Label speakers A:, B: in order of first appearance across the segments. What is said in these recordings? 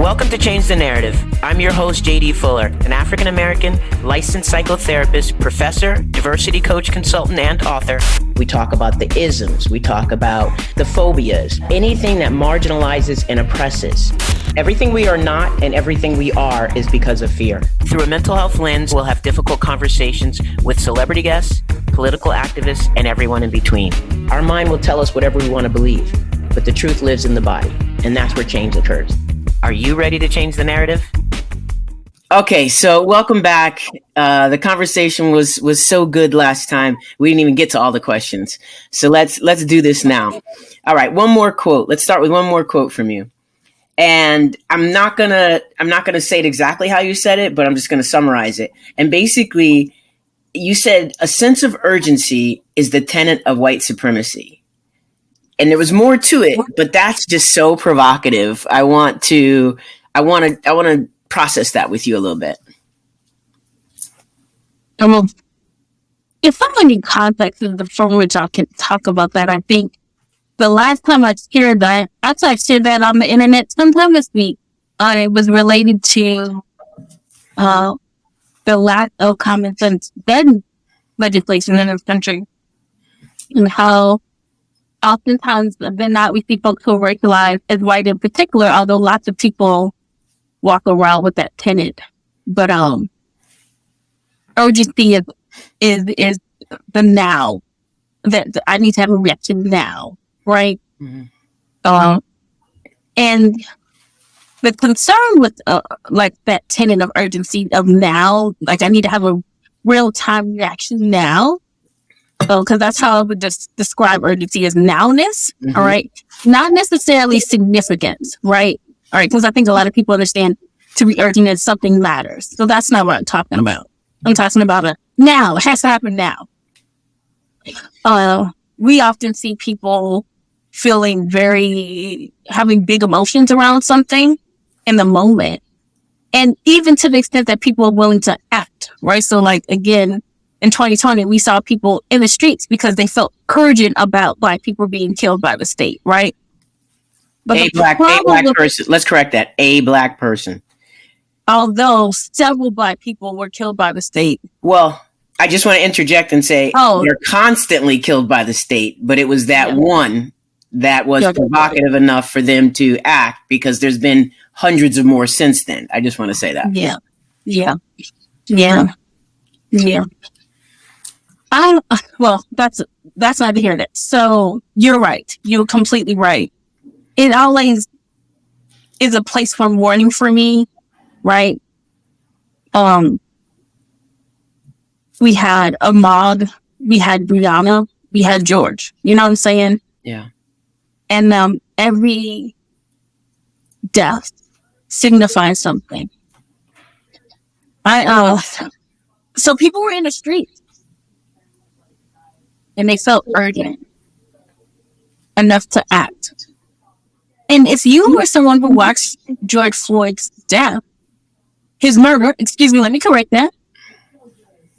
A: Welcome to Change the Narrative. I'm your host, JD Fuller, an African-American, licensed psychotherapist, professor, diversity coach, consultant, and author. We talk about the isms. We talk about the phobias, anything that marginalizes and oppresses. Everything we are not and everything we are is because of fear. Through a mental health lens, we'll have difficult conversations with celebrity guests, political activists, and everyone in between. Our mind will tell us whatever we want to believe, but the truth lives in the body, and that's where change occurs. Are you ready to change the narrative? Okay, so welcome back. The conversation was so good last time. We didn't even get to all the questions. So let's do this now. All right, one more quote. Let's start with one more quote from you. And I'm not gonna say it exactly how you said it, but I'm just gonna summarize it. And basically, you said a sense of urgency is the tenet of white supremacy. And there was more to it, but that's just so provocative. I want to process that with you a little bit.
B: If someone in context is the from which I can talk about that, I think the last time I shared that, after I shared that on the internet sometime this week, it was related to the lack of common sense gun legislation in this country, and how oftentimes then not we see folks who are racialized as white in particular, although lots of people walk around with that tenet. But urgency is the now, that I need to have a reaction now, right? Mm-hmm. And the concern with like that tenet of urgency of now, like I need to have a real time reaction now. Because that's how I would just describe urgency as nowness, mm-hmm. All right? Not necessarily significance, right? All right, because I think a lot of people understand to be urgent as something matters. So that's not what I'm talking about. I'm talking about a now. It has to happen now. We often see people having big emotions around something in the moment. And even to the extent that people are willing to act, right? So like, again, in 2020, we saw people in the streets because they felt urgent about Black people being killed by the state, right? But
A: a black person. Let's correct that. A Black person.
B: Although several Black people were killed by the state.
A: Well, I just want to interject and say they're constantly killed by the state, but it was that one that was provocative enough for them to act, because there's been hundreds of more since then. I just want to say that.
B: Yeah. That's neither here nor there. So you're right. You're completely right. It always is a place for mourning for me, right? We had Ahmaud, we had Brianna, we had George. You know what I'm saying?
A: Yeah.
B: And every death signifies something. So people were in the streets. And they felt urgent enough to act. And if you were someone who watched George Floyd's death, his murder, let me correct that.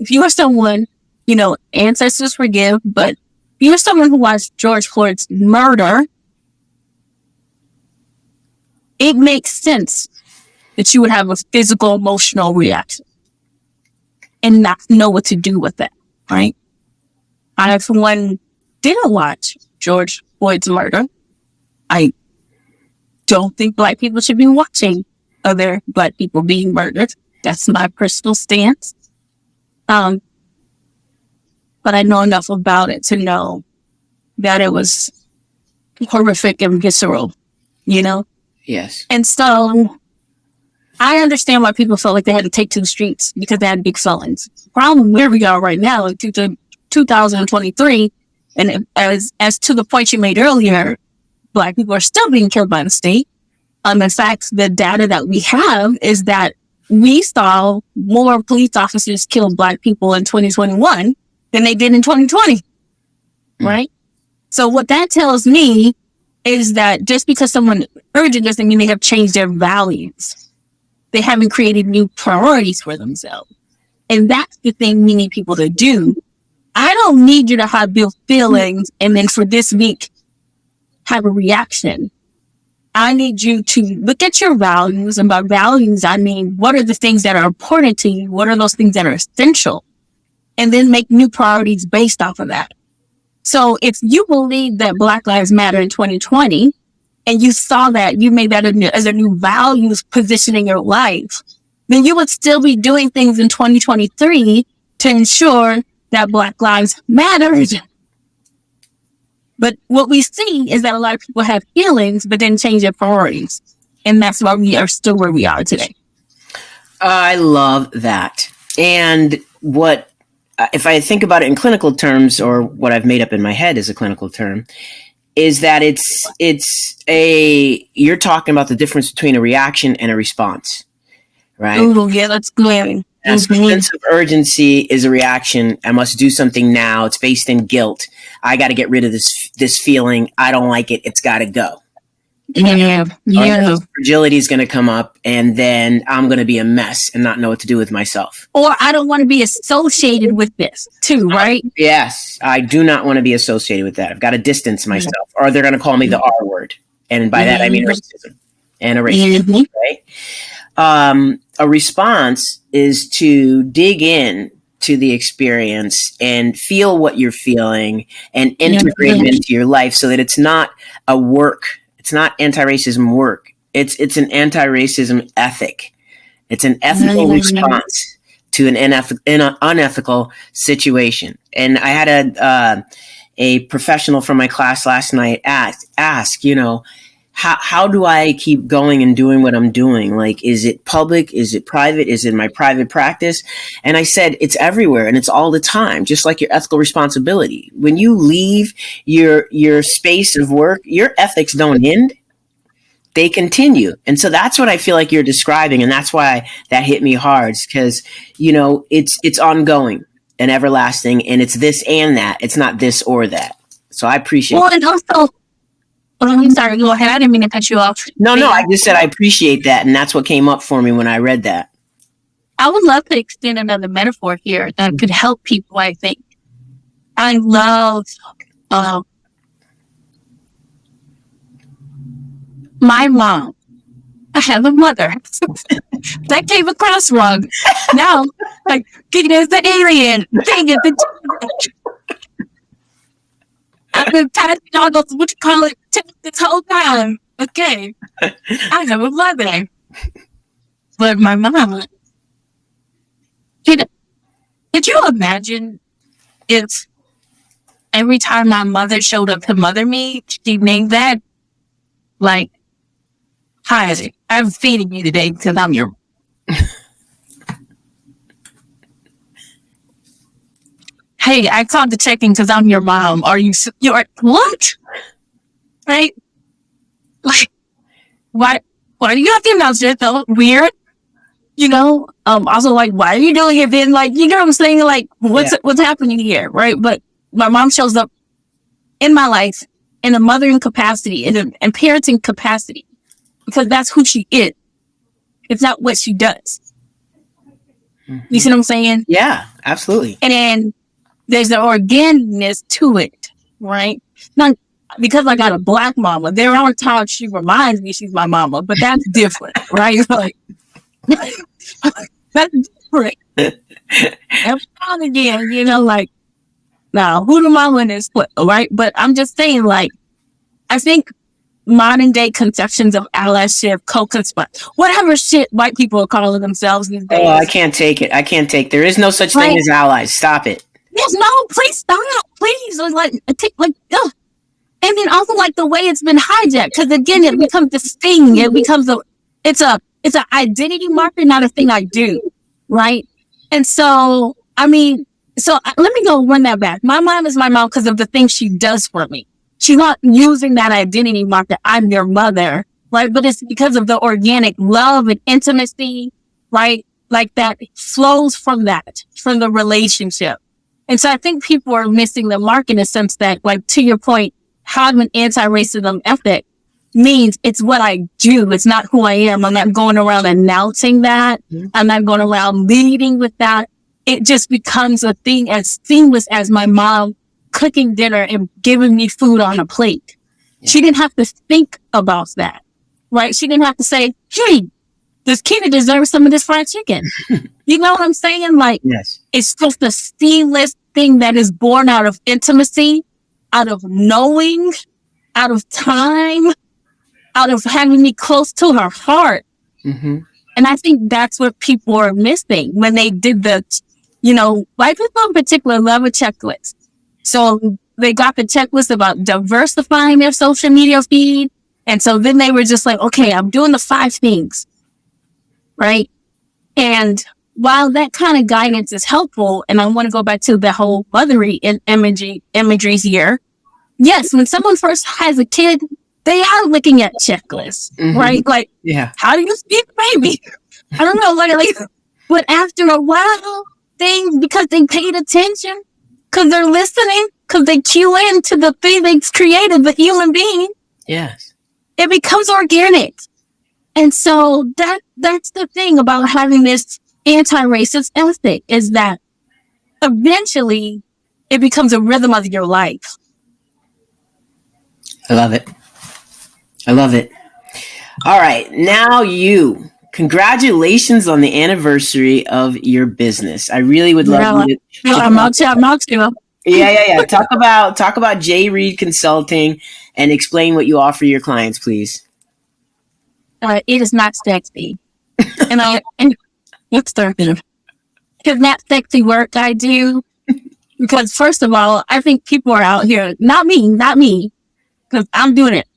B: If you were someone, ancestors forgive, but if you were someone who watched George Floyd's murder, it makes sense that you would have a physical, emotional reaction and not know what to do with that, right? I, for one, didn't watch George Floyd's murder. I don't think Black people should be watching other Black people being murdered. That's my personal stance. But I know enough about it to know that it was horrific and visceral,
A: Yes.
B: And so I understand why people felt like they had to take to the streets because they had big felons. The problem where we are right now in 2023, and as to the point you made earlier, Black people are still being killed by the state. In fact, the data that we have is that we saw more police officers kill Black people in 2021 than they did in 2020, right? So what that tells me is that just because someone urgent doesn't mean they have changed their values. They haven't created new priorities for themselves. And that's the thing we need people to do. I don't need you to have built feelings and then for this week have a reaction. I need you to look at your values. And by values, I mean, what are the things that are important to you? What are those things that are essential? And then make new priorities based off of that. So if you believe that Black Lives Matter in 2020, and you saw that, you made that as a new values position in your life, then you would still be doing things in 2023 to ensure that Black Lives Matter. But what we see is that a lot of people have feelings, but then change their priorities. And that's why we are still where we are today.
A: I love that. And what, if I think about it in clinical terms, or what I've made up in my head as a clinical term, is that you're talking about the difference between a reaction and a response, right?
B: Oh, yeah, that's glaring.
A: A sense of urgency is a reaction. I must do something now. It's based in guilt. I got to get rid of this feeling. I don't like it. It's got to go.
B: Yeah.
A: Fragility is going to come up, and then I'm going to be a mess and not know what to do with myself.
B: Or I don't want to be associated with this too, right?
A: Yes, I do not want to be associated with that. I've got to distance myself, or they're going to call me the R word, and by that I mean racism and erasure. Right? A response is to dig in to the experience and feel what you're feeling and integrate it into your life, so that it's not a work. It's not anti-racism work. It's an anti-racism ethic. It's an ethical response to an unethical situation. And I had a professional from my class last night ask, how do I keep going and doing what I'm doing? Like, is it public? Is it private? Is it my private practice? And I said, it's everywhere and it's all the time, just like your ethical responsibility. When you leave your space of work, your ethics don't end. They continue. And so that's what I feel like you're describing. And that's why that hit me hard, because, it's ongoing and everlasting, and it's this and that. It's not this or that. So I appreciate
B: it. And also, I'm sorry, go ahead. I didn't mean to cut you off.
A: No, I just said I appreciate that. And that's what came up for me when I read that.
B: I would love to extend another metaphor here that could help people, I think. I love my mom. I have a mother that came across wrong. Now, like, there's the alien. Dang it. I've been passing all those, this whole time. Okay. I have a mother. But my mom, could you imagine if every time my mother showed up to mother me, she named that, like, hi, I'm feeding you today because I'm your... Hey, I called to check in because I'm your mom. You're what? Right? Like, why do you have to announce it though? Weird. Also, like, why are you doing it then? Like, you know what I'm saying? Like, what's happening here? Right? But my mom shows up in my life in a mothering capacity, in a parenting capacity, because that's who she is. It's not what she does. Mm-hmm. You see what I'm saying?
A: Yeah, absolutely.
B: And then there's an organicness to it, right? Not because I got a Black mama. There are times she reminds me she's my mama, but that's different, right? Like, that's different. Every now and again, like, now, who the mama in this, right? But I'm just saying, like, I think modern day conceptions of allyship, co-conspire, whatever shit white people are calling themselves these days.
A: Oh, I can't take it. There is no such thing as allies. Stop it.
B: Yes, no, please stop. Please. Like, ugh. And then also, like, the way it's been hijacked, because again, it becomes this thing. It becomes it's an identity marker, not a thing I do, right? And so, let me go run that back. My mom is my mom because of the things she does for me. She's not using that identity marker, I'm your mother, right? But it's because of the organic love and intimacy, right? Like, that flows from the relationship. And so I think people are missing the mark in a sense that, like, to your point, having an anti-racism ethic means it's what I do. It's not who I am. I'm not going around announcing that. Mm-hmm. I'm not going around leading with that. It just becomes a thing as seamless as my mom cooking dinner and giving me food on a plate. Yeah. She didn't have to think about that. right? She didn't have to say, hey, does Kina deserve some of this fried chicken? You know what I'm saying? Like,
A: Yes.
B: It's just a seamless thing that is born out of intimacy, out of knowing, out of time, out of having me close to her heart.
A: Mm-hmm.
B: And I think that's what people are missing when they did the, white people in particular love a checklist. So they got the checklist about diversifying their social media feed. And so then they were just like, okay, I'm doing the 5 things, right? And while that kind of guidance is helpful, and I want to go back to the whole mothery imagery here, yes, when someone first has a kid, they are looking at checklists, right? Like, how do you speak, baby? I don't know, like, but after a while, because they paid attention, because they're listening, because they cue in to the thing they created, the human being.
A: Yes.
B: It becomes organic. And so that's the thing about having this anti-racist ethic, is that eventually it becomes a rhythm of your life.
A: I love it. I love it. All right. Now congratulations on the anniversary of your business. I really would love you to.
B: I'm out to.
A: Yeah. Talk about J. Reed Consulting and explain what you offer your clients, please.
B: It is not sexy. and what's the It's not sexy work I do. Because first of all, I think people are out here, not me, because I'm doing it.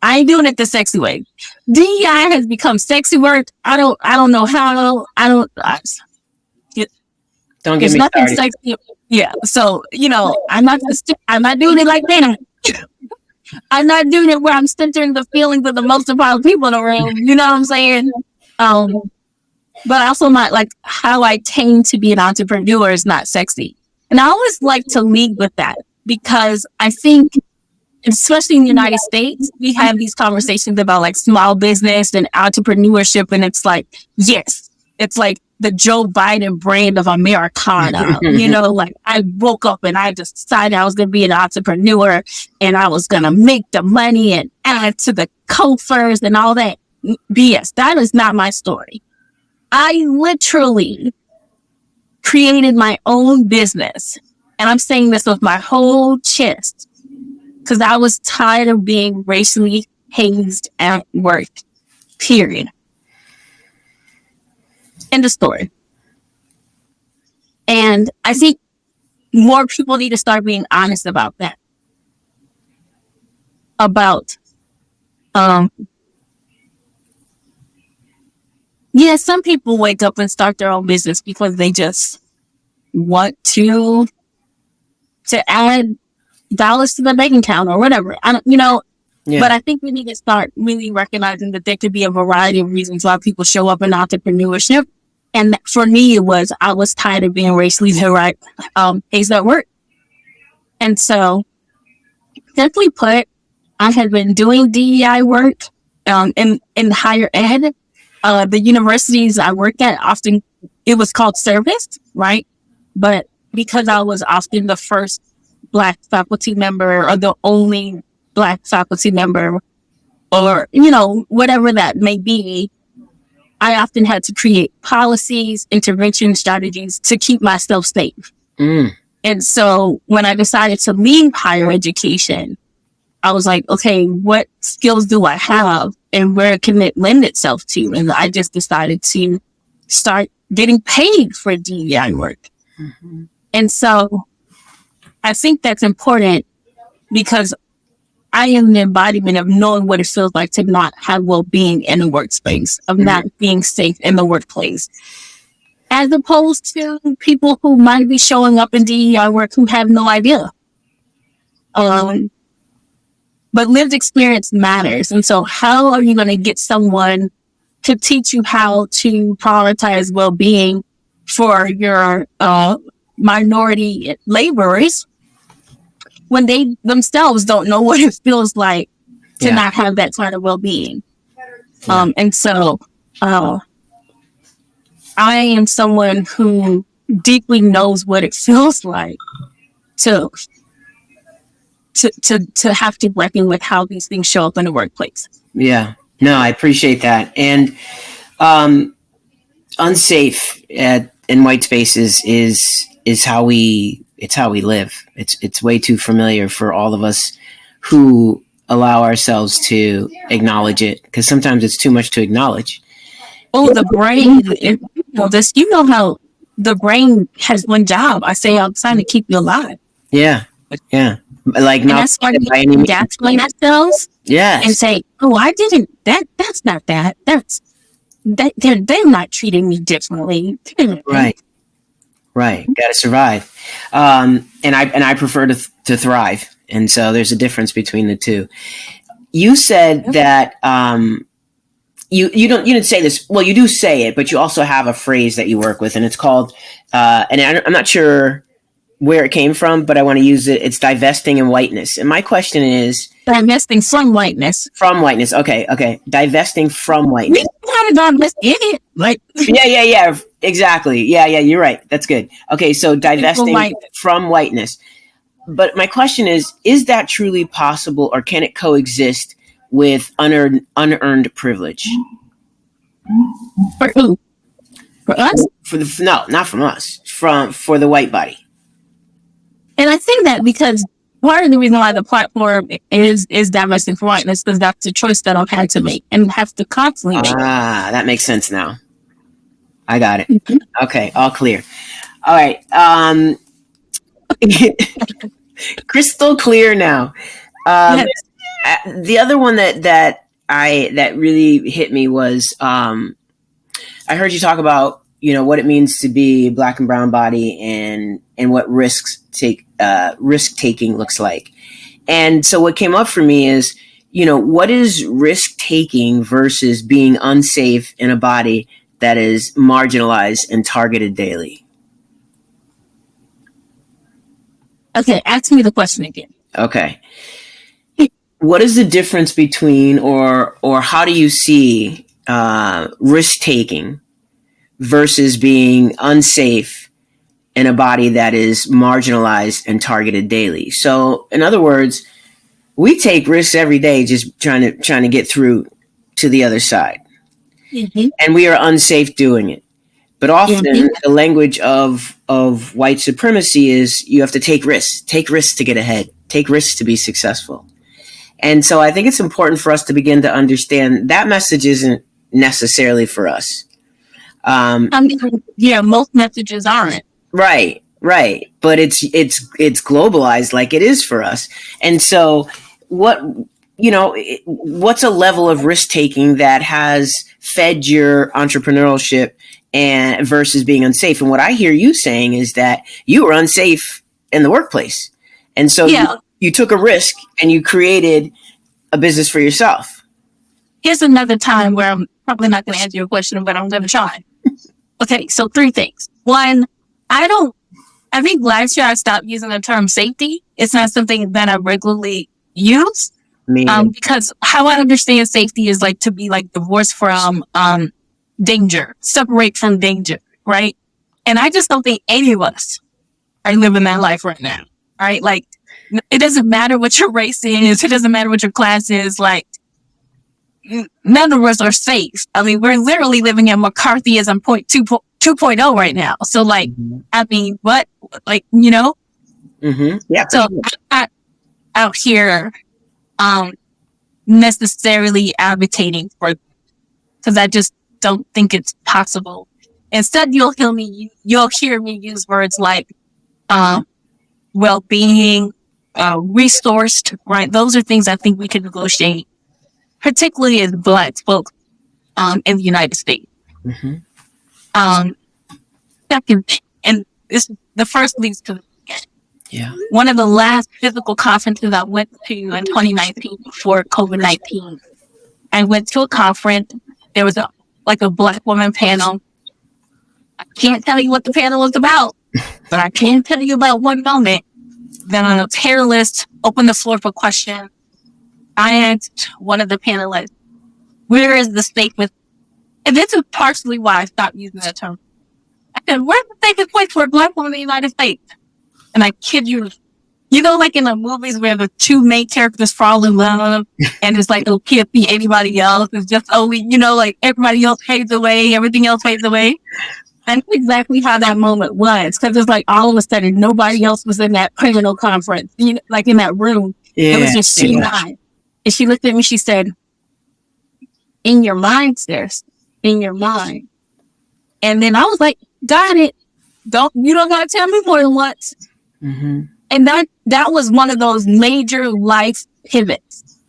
B: I ain't doing it the sexy way. DEI has become sexy work. I don't know how.
A: Don't get me
B: nothing
A: started.
B: Sexy. Yeah. So, I'm not doing it like that. I'm not doing it where I'm centering the feelings of the most important people in the room. You know what I'm saying? But also not like how I tend to be an entrepreneur is not sexy. And I always like to lead with that, because I think, especially in the United States, we have these conversations about like small business and entrepreneurship. And it's like, yes, it's like the Joe Biden brand of Americana. Like I woke up and I decided I was going to be an entrepreneur and I was going to make the money and add to the coffers and all that. BS. That is not my story. I literally created my own business. And I'm saying this with my whole chest, because I was tired of being racially hazed at work. Period. End of story. And I think more people need to start being honest about that. Some people wake up and start their own business because they just want to add dollars to the bank account or whatever. But I think we need to start really recognizing that there could be a variety of reasons why people show up in entrepreneurship. And for me, I was tired of being racially hazed at work. And so, simply put, I had been doing DEI work in higher ed. The universities I worked at, often it was called service, right? But because I was often the first Black faculty member or the only Black faculty member, or, whatever that may be, I often had to create policies, intervention strategies to keep myself safe. And so when I decided to leave higher education, I was like, okay, what skills do I have and where can it lend itself to? And I just decided to start getting paid for DEI work. And so I think that's important, because I am the embodiment of knowing what it feels like to not have well-being in the workspace, of not being safe in the workplace, as opposed to people who might be showing up in DEI work who have no idea. But lived experience matters. And so how are you going to get someone to teach you how to prioritize well-being for your minority laborers when they themselves don't know what it feels like to not have that sort of well-being? And so I am someone who deeply knows what it feels like to have to reckon with how these things show up in the workplace.
A: Yeah. No, I appreciate that. And unsafe in white spaces is how we live. It's way too familiar for all of us who allow ourselves to acknowledge it, because sometimes it's too much to acknowledge.
B: Oh, the brain. You know how the brain has one job. I say outside to keep you alive.
A: Yeah. Like,
B: and that's why we gaslight ourselves.
A: Yes.
B: And say, "Oh, I didn't. That's not that. They're not treating me differently."
A: Right. Got to survive. And I prefer to thrive. And so there's a difference between the two. You said that you didn't say this. Well, you do say it, but you also have a phrase that you work with, and it's called and I'm not sure where it came from, but I want to use it. It's divesting and whiteness. And my question is
B: divesting from whiteness.
A: From whiteness. Okay. Divesting from whiteness.
B: We haven't done this in it. Like
A: yeah. Exactly. Yeah. You're right. That's good. Okay. So divesting from whiteness. But my question is that truly possible, or can it coexist with unearned privilege?
B: For who? For us?
A: No, not from us. For the white body.
B: And I think that because part of the reason why the platform is divesting from whiteness is that's a choice that I've had to make and have to constantly make.
A: That makes sense now. I got it. Mm-hmm. Okay, all clear. All right. Crystal clear now. Yes. The other one that really hit me was I heard you talk about what it means to be a Black and brown body and what risk taking looks like. And so what came up for me is what is risk taking versus being unsafe in a body that is marginalized and targeted daily?
B: Okay, ask me the question again.
A: Okay. What is the difference between, or how do you see risk taking versus being unsafe in a body that is marginalized and targeted daily? So, in other words, we take risks every day, just trying to get through to the other side, mm-hmm. and we are unsafe doing it. But often, mm-hmm. the language of white supremacy is you have to take risks to get ahead, take risks to be successful. And so I think it's important for us to begin to understand that message isn't necessarily for us.
B: Most messages aren't.
A: Right. But it's globalized like it is for us. And so what's a level of risk taking that has fed your entrepreneurship and versus being unsafe? And what I hear you saying is that you were unsafe in the workplace. And so you took a risk and you created a business for yourself.
B: Here's another time where I'm probably not going to answer your question, but I'm going to try. Okay, so 3 things. One, I think last year I stopped using the term safety. It's not something that I regularly use. Because how I understand safety is like to be like divorced from danger, separate from danger, right? And I just don't think any of us are living that life right now, right? Like, it doesn't matter what your race is. It doesn't matter what your class is. Like, none of us are safe. I mean, we're literally living in McCarthyism 2.0 right now. So, like, mm-hmm. I mean, what? Like,
A: Mm-hmm. Yeah.
B: So, I'm not out here necessarily advocating for, because I just don't think it's possible. Instead, you'll hear me use words like well-being, resourced, right? Those are things I think we can negotiate, particularly as Black folks in the United States.
A: Mm-hmm.
B: Second thing, and the first leads to the second.
A: Yeah.
B: One of the last physical conferences I went to in 2019 before COVID-19, I went to a conference. There was a Black woman panel. I can't tell you what the panel was about, but I can tell you about one moment. Then on a panelist opened the floor for questions. I asked one of the panelists, where is the safest? And this is partially why I stopped using that term. I said, where's the safest place for a Black woman in the United States? And I kid you, You know, like in the movies where the two main characters fall in love and it's like, it can't be anybody else. It's just only, you know, like everybody else fades away, everything else fades away. And that's exactly how that moment was. Cause it's like all of a sudden nobody else was in that panel conference, you know, like in that room.
C: Yeah.
B: It was just she and I. And she looked at me, she said, in your mind, sis, in your mind. And then I was like, got it. You don't gotta tell me more than once.
C: Mm-hmm.
B: And that was one of those major life pivots.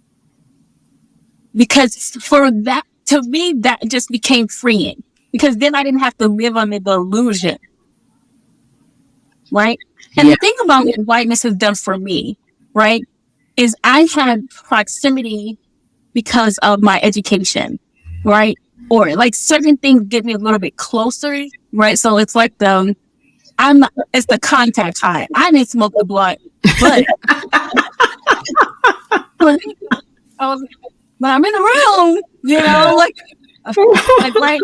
B: Because for that, to me, that just became freeing. Because then I didn't have to live under the illusion. Right? And the thing about what whiteness has done for me, right, is I had proximity because of my education, right? Or like certain things get me a little bit closer, right? So it's like it's the contact high. I didn't smoke the blunt, but when I'm in the room, you know, like right,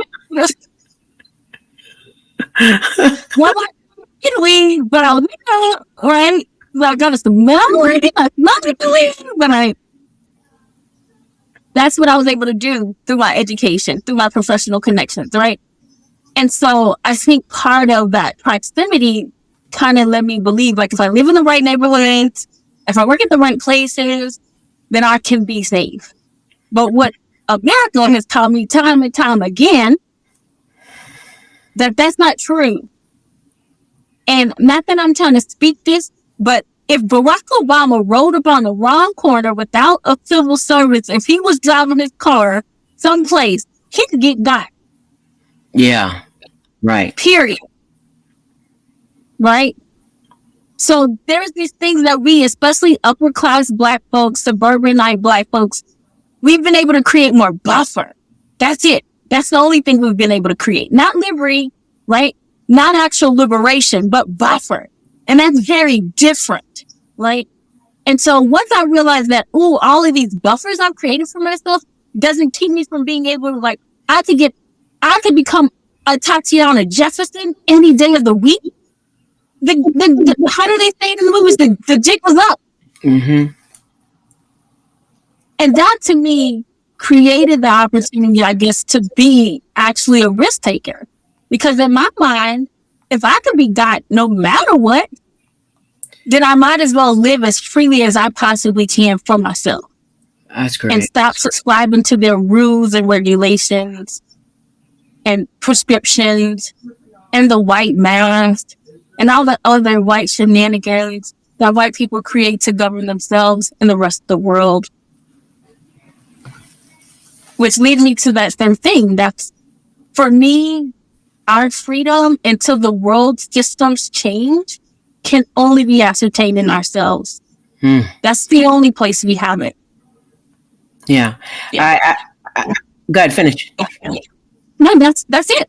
B: well, like, weed, but I was, right? I got to smell it, I smell the weed, but that's what I was able to do through my education, through my professional connections, right? And so I think part of that proximity kind of let me believe, like, if I live in the right neighborhoods, if I work at the right places, then I can be safe. But what America has taught me time and time again, that's not true. And not that I'm trying to speak this, but if Barack Obama rode up on the wrong corner without a civil service, if he was driving his car someplace, he could get got.
C: Yeah. Right.
B: Period. Right? So there's these things that we, especially upper class Black folks, suburbanite Black folks, we've been able to create more buffer. That's it. That's the only thing we've been able to create. Not liberty, right? Not actual liberation, but buffer. And that's very different, right? And so once I realized that, all of these buffers I've created for myself doesn't keep me from being able to, like, I could become a Tatiana Jefferson any day of the week. How do they say it in the movies? The jig was up.
C: Mm-hmm.
B: And that to me created the opportunity, I guess, to be actually a risk taker. Because in my mind, if I could be God no matter what, then I might as well live as freely as I possibly can for myself.
C: That's great.
B: And stop subscribing to their rules and regulations and prescriptions and the white mask and all the other white shenanigans that white people create to govern themselves and the rest of the world. Which leads me to that same thing. That's, for me, our freedom until the world systems change can only be ascertained in ourselves. That's the only place we have it.
C: Yeah. I go ahead, finish.
B: No, that's it.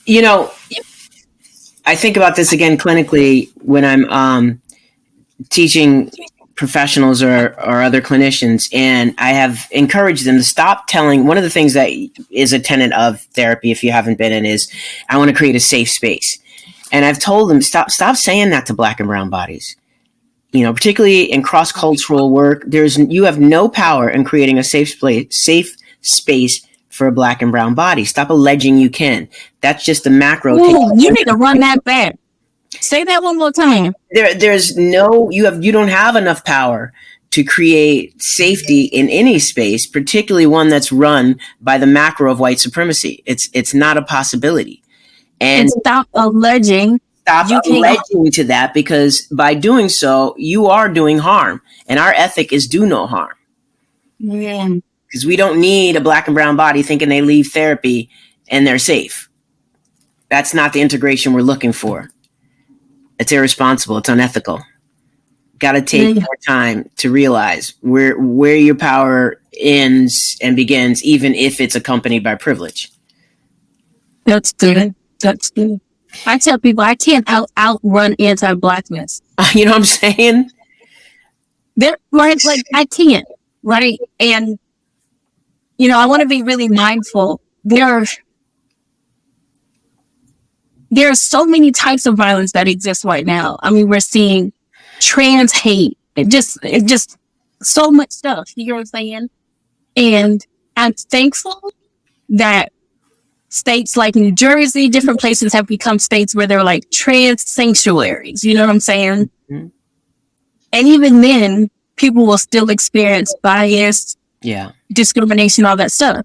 C: You know, I think about this again clinically when I'm teaching professionals or other clinicians, and I have encouraged them to stop telling. One of the things that is a tenet of therapy, if you haven't been in, is I want to create a safe space. And I've told them, stop saying that to Black and brown bodies. You know, particularly in cross-cultural work, you have no power in creating a safe space for a Black and brown body. Stop alleging you can. That's just the macro.
B: Ooh, you need to run that back. Say that one more time. You don't have enough power to create safety in any space, particularly one that's run by the macro of white supremacy. It's not a possibility. And stop alleging.
C: Stop alleging to that, because by doing so, you are doing harm. And our ethic is do no harm.
B: Yeah.
C: Because we don't need a Black and brown body thinking they leave therapy and they're safe. That's not the integration we're looking for. It's irresponsible. It's unethical. Got to take more time to realize where your power ends and begins, even if it's accompanied by privilege.
B: That's good. That's good. I tell people I can't outrun anti-Blackness.
C: You know what I'm saying?
B: They're right, like I can't, right? And you know, I want to be really mindful. There are so many types of violence that exist right now. I mean, we're seeing trans hate. It just so much stuff. You know what I'm saying? And I'm thankful that states like New Jersey, different places have become states where they're like trans sanctuaries. You know what I'm saying?
C: Mm-hmm.
B: And even then, people will still experience bias, discrimination, all that stuff.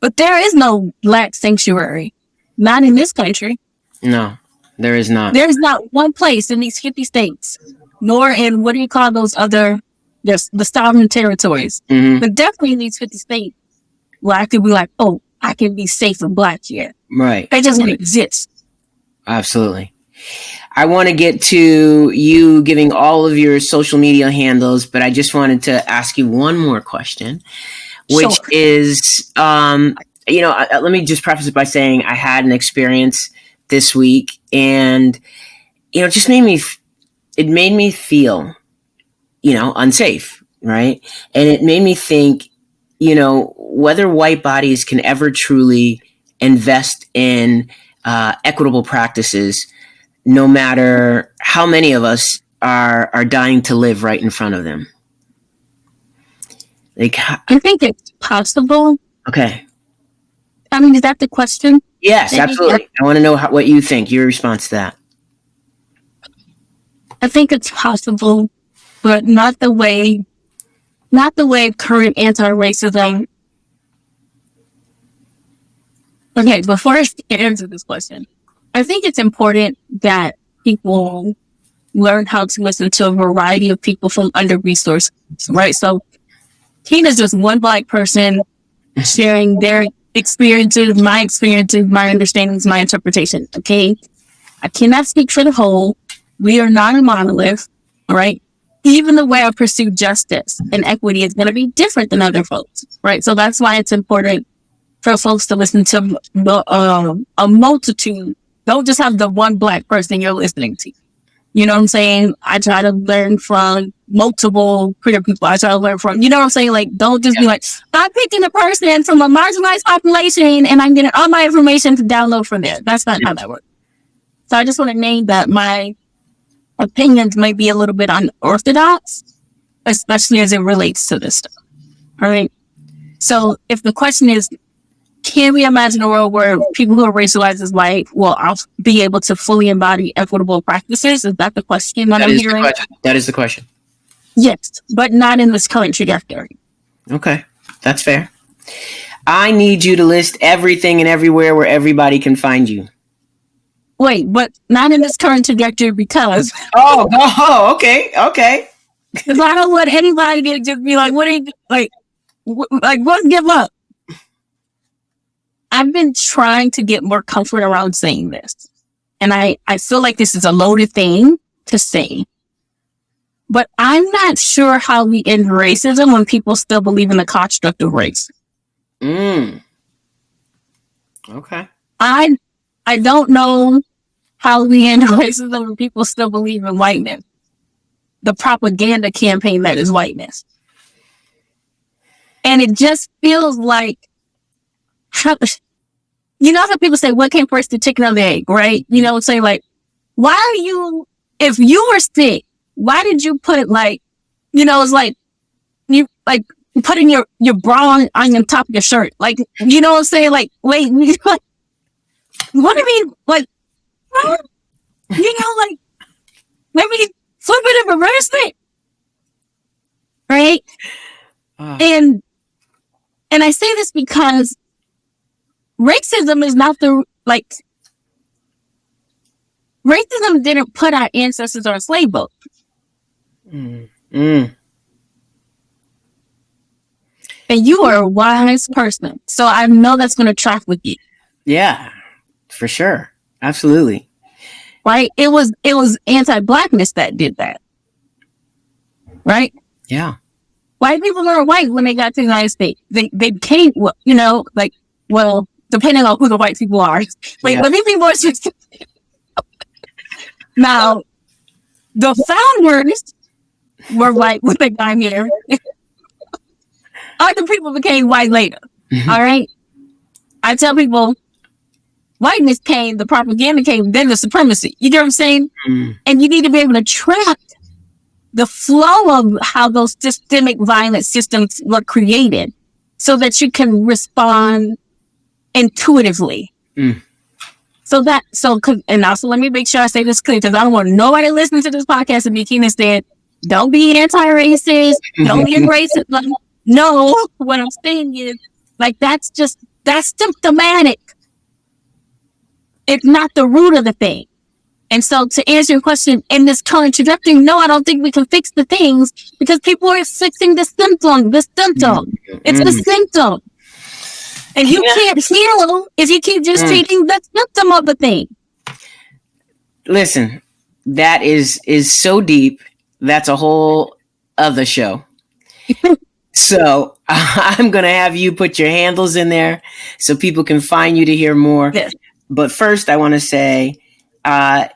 B: But there is no Black sanctuary. Not in this country.
C: No, there is not.
B: There's not one place in these 50 states, nor in what do you call those other, the sovereign territories.
C: Mm-hmm.
B: But definitely in these 50 states, where I could be like, oh, I can be safe and Black here.
C: Right.
B: That doesn't exist.
C: Absolutely. I want to get to you giving all of your social media handles, but I just wanted to ask you one more question, which is, let me just preface it by saying I had an experience this week, and it just made me feel, unsafe, right? And it made me think, whether white bodies can ever truly invest in equitable practices, no matter how many of us are dying to live right in front of them. Like,
B: I think it's possible.
C: Okay.
B: I mean, is that the question?
C: Yes, absolutely. I want to know what you think, your response to that.
B: I think it's possible, but not the way current anti-racism. Okay, before I answer this question, I think it's important that people learn how to listen to a variety of people from under-resourced, right? So Kina's just one Black person sharing their experiences, my understandings, my interpretation, okay? I cannot speak for the whole. We are not a monolith, right? Even the way I pursue justice and equity is going to be different than other folks, right? So that's why it's important for folks to listen to a multitude. Don't just have the one Black person you're listening to. You know what I'm saying? I try to learn from multiple queer people. I try to learn from, you know what I'm saying? Like, don't just be like, I'm picking a person from a marginalized population and I'm getting all my information to download from there. That's not how that works. So I just want to name that my opinions may be a little bit unorthodox, especially as it relates to this stuff. All right. So if the question is, can we imagine a world where people who are racialized as white will be able to fully embody equitable practices? Is that the question that I'm hearing?
C: That is the question.
B: Yes, but not in this current trajectory.
C: Okay, that's fair. I need you to list everything and everywhere where everybody can find you.
B: Wait, but not in this current trajectory because...
C: Okay.
B: Because I don't want anybody to just be like, what give up? I've been trying to get more comfort around saying this. And I feel like this is a loaded thing to say. But I'm not sure how we end racism when people still believe in the construct of race.
C: Okay.
B: I don't know how we end racism when people still believe in whiteness. The propaganda campaign that is whiteness. And it just feels like, you know how people say, what came first, the chicken or the egg, right? You know, say like, why are you, if you were sick, why did you put like, it's like, you like putting your bra on the top of your shirt. Like, you know what I'm saying? Like, wait, like, what do you mean? Like, like, maybe flip it and reverse it. Right? And I say this because racism is not racism didn't put our ancestors on a slave boat. And you are a wise person. So I know that's going to track with you.
C: Yeah, for sure. Absolutely.
B: Right? It was anti-blackness that did that. Right?
C: Yeah.
B: White people weren't white when they got to the United States. They became, depending on who the white people are. Wait, let me be more specific. Now, the founders were white when they got here. Other people became white later. Mm-hmm. All right? I tell people, whiteness came, the propaganda came, then the supremacy. You get what I'm saying? Mm. And you need to be able to track the flow of how those systemic violent systems were created so that you can respond intuitively. And also let me make sure I say this clear, because I don't want nobody listening to this podcast and be Kina said, don't be anti-racist, don't be racist. Like, no, what I'm saying is, like, that's symptomatic. It's not the root of the thing. And so to answer your question, in this current trajectory, no, I don't think we can fix the things because people are fixing the symptom. It's the symptom. And you can't heal if you keep just treating the symptom of the thing.
C: Listen, that is so deep. That's a whole other show. So I'm going to have you put your handles in there so people can find you to hear more.
B: Yes.
C: But first, I want to say,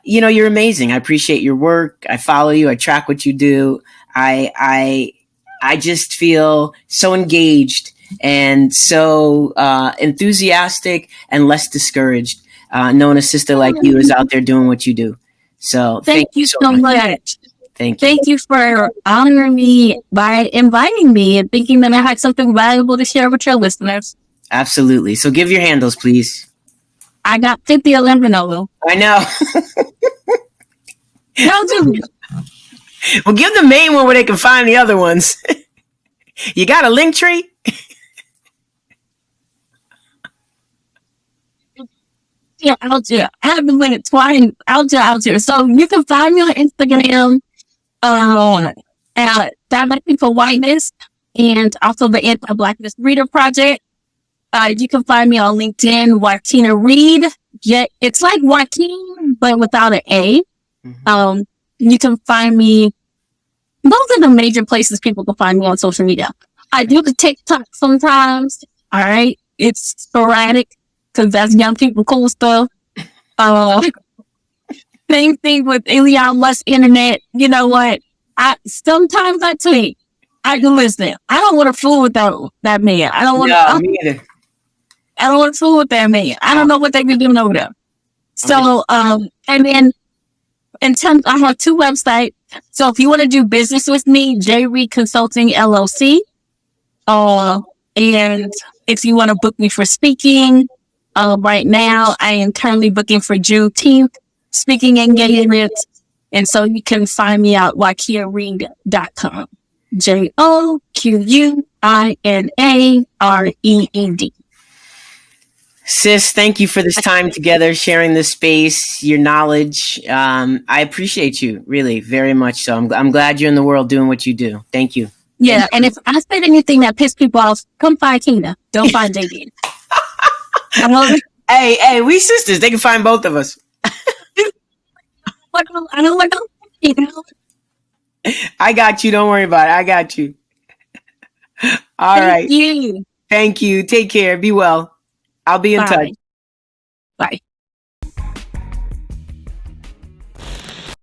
C: you're amazing. I appreciate your work. I follow you. I track what you do. I just feel so engaged and so enthusiastic and less discouraged, knowing a sister like you is out there doing what you do. So
B: thank you so much.
C: Thank you.
B: Thank you for honoring me by inviting me and thinking that I had something valuable to share with your listeners.
C: Absolutely. So give your handles, please.
B: I got Cynthia Lembrino.
C: I know. Well, give the main one where they can find the other ones. You got a link tree?
B: Yeah, out there. I haven't been it twice. Out there. So you can find me on Instagram at Divesting for Whiteness and also the AntiBlackness Reader Project. You can find me on LinkedIn, Joquina Read. Yeah, it's like Joaquin, but without an A. You can find me. Those are the major places people can find me on social media. I do the TikTok sometimes. All right. It's sporadic because that's young people cool stuff. Same thing with Elon Musk Internet. You know what? Sometimes I tweet. I can listen. I don't want to fool with that man. I don't want to.
C: Me either.
B: I don't want to fool with that man. I don't know what they be doing over there. So, and then in terms, I have 2 websites. So if you want to do business with me, J Reed Consulting LLC. And if you want to book me for speaking, right now I am currently booking for Juneteenth speaking engagements. And so you can find me at joquinareed.com. JOQUINAREED.
C: Sis, thank you for this time together, sharing this space, your knowledge. I appreciate you really very much. So I'm glad you're in the world doing what you do. Thank you.
B: Yeah, and if I said anything that pissed people off, come find Kina. Don't find JD.
C: Hey, we sisters. They can find both of us.
B: I don't want to.
C: I got you. Don't worry about it. I got you. All right.
B: Thank you.
C: Thank you. Take care. Be well. I'll be in touch.
B: Bye.